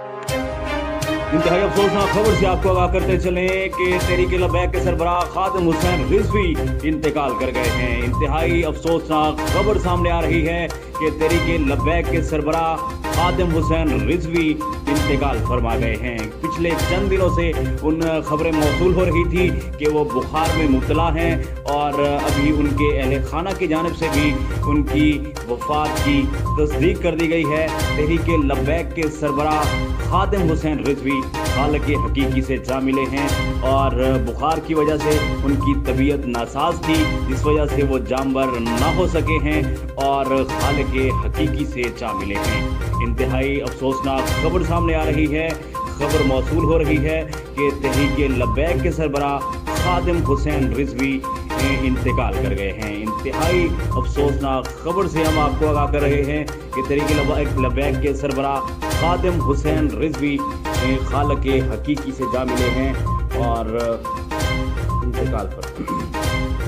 इंतहाई अफसोसनाक खबर से आपको आगाह करते चलें कि तहरीक लबैक के सरबराह खादिम हुसैन रिजवी इंतकाल कर गए हैं। इंतहाई अफसोसनाक खबर सामने आ रही है कि तहरीक लबैक के सरबराह खादिम हुसैन रिजवी इंतकाल फरमा गए हैं। पिछले चंद दिनों से उन खबरें मौसूल हो रही थी कि वो बुखार में मुब्तला हैं और अभी उनके अहले खाना की जानिब से भी उनकी वफात की तस्दीक कर दी गई है। तहरीक लबैक के सरबराह खादिम हुसैन रिजवी खालिक हकीकी से जा मिले हैं और बुखार की वजह से उनकी तबीयत नासाज थी, जिस वजह से वो जानवर ना हो सके हैं और खालिक हकीकी से जा मिले हैं। इंतहाई अफसोसनाक खबर सामने आ रही है, खबर मौसूल हो रही है कि तहरीक लबैक के सरबराह खादिम हुसैन रिजवी इंतकाल कर गए हैं। इंतहाई अफसोसनाक खबर से हम आपको आगाह कर रहे हैं कि तहरीक लबैक के सरबराह खादिम हुसैन रिजवी खालिक हकीकी से जा मिले हैं और इंतकाल पर